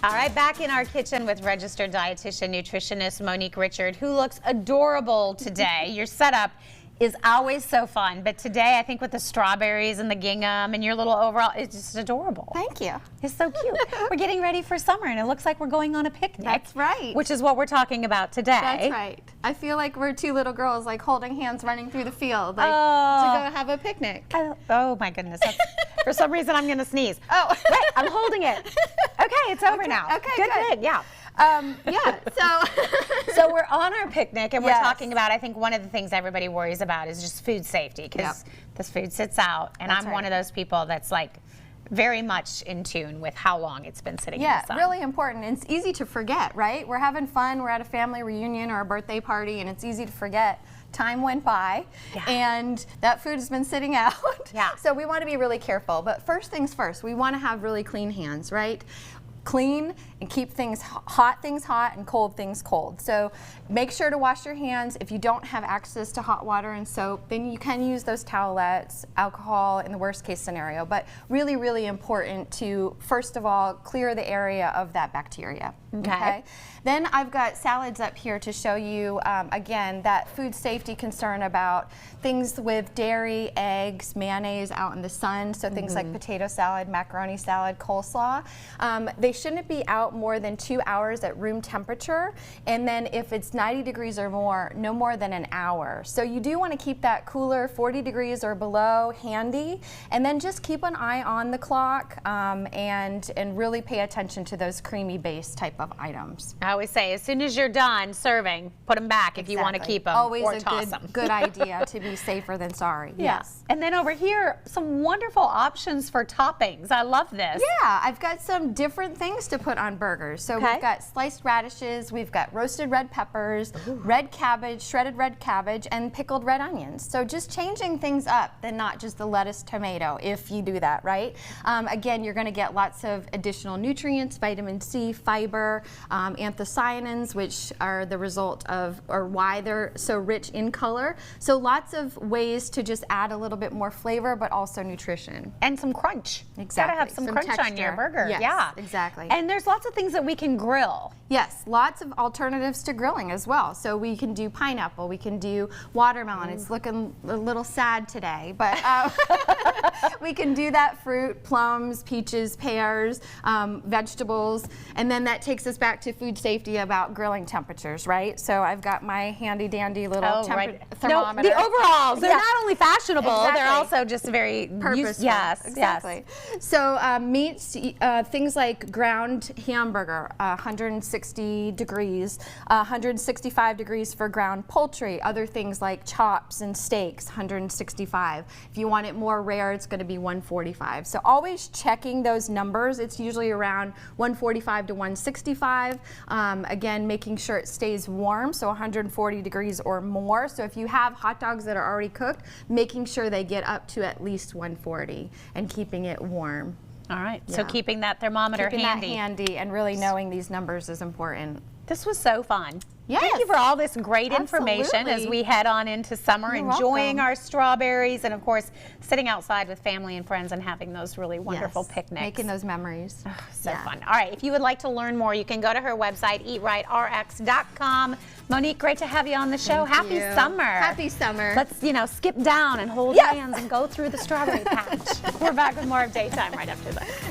All right, back in our kitchen with registered dietitian, nutritionist Monique Richard, who looks adorable today. Your setup is always so fun, but today I think with the strawberries and the gingham and your little overall, it's just adorable. Thank you. It's so cute. We're getting ready for summer and it looks like we're going on a picnic. That's right. Which is what we're talking about today. That's right. I feel like we're two little girls like holding hands running through the field like to go have a picnic. Oh my goodness. For some reason I'm going to sneeze. Oh. Wait, I'm holding it. Okay, it's over now. Okay, good. Yeah. So we're on our picnic and we're talking about, I think one of the things everybody worries about is just food safety, because this food sits out and I'm one of those people that's like very much in tune with how long it's been sitting in the sun. Really important. It's easy to forget, right? We're having fun, we're at a family reunion or a birthday party, and it's easy to forget. Time went by and that food has been sitting out. So we want to be really careful. But first things first, we want to have really clean hands, right? Clean and keep things hot and cold things cold. So make sure to wash your hands. If you don't have access to hot water and soap, then you can use those towelettes, alcohol in the worst case scenario. But really, really important to, first of all, clear the area of that bacteria. Okay. Then I've got salads up here to show you, again, that food safety concern about things with dairy, eggs, mayonnaise out in the sun. So things like potato salad, macaroni salad, coleslaw. They shouldn't be out more than 2 hours at room temperature. And then if it's 90 degrees or more, no more than an hour. So you do want to keep that cooler, 40 degrees or below, handy. And then just keep an eye on the clock and really pay attention to those creamy base type of items. I always say, as soon as you're done serving, put them back if you want to keep them, always or a toss them. good idea to be safer than sorry. Yes. And then over here, some wonderful options for toppings. I love this. Yeah, I've got some different things to put on burgers. So we've got sliced radishes, we've got roasted red peppers, red cabbage, shredded red cabbage, and pickled red onions. So just changing things up than not just the lettuce, tomato, if you do that, right? Again, you're going to get lots of additional nutrients, vitamin C, fiber, anthocyanins, which are the result of, or why they're so rich in color. So lots of ways to just add a little bit more flavor, but also nutrition. And some crunch. Exactly. Gotta have some crunch texture on your burger. Yes, exactly. And there's lots of things that we can grill. Yes, lots of alternatives to grilling as well. So we can do pineapple, we can do watermelon. It's looking a little sad today, but we can do that. Fruit, plums, peaches, pears, vegetables, and then that takes us back to food safety about grilling temperatures, right? So I've got my handy dandy little thermometer. No, the overalls, they're not only fashionable, they're also just very purposeful. Yes, exactly. So meats, things like ground hamburger, 160 degrees, 165 degrees for ground poultry. Other things like chops and steaks, 165. If you want it more rare, it's going to be 145. So always checking those numbers. It's usually around 145 to 165. Again, making sure it stays warm, so 140 degrees or more. So if you have hot dogs that are already cooked, making sure they get up to at least 140 and keeping it warm. All right, so keeping that thermometer handy and really knowing these numbers is important. This was so fun. Yes. Thank you for all this great information as we head on into summer, enjoying our strawberries and, of course, sitting outside with family and friends and having those really wonderful picnics. Making those memories. Oh, so fun. All right, if you would like to learn more, you can go to her website, eatrightrx.com. Monique, great to have you on the show. Happy summer. Happy summer. Let's, skip down and hold hands and go through the strawberry patch. We're back with more of Daytime right after this.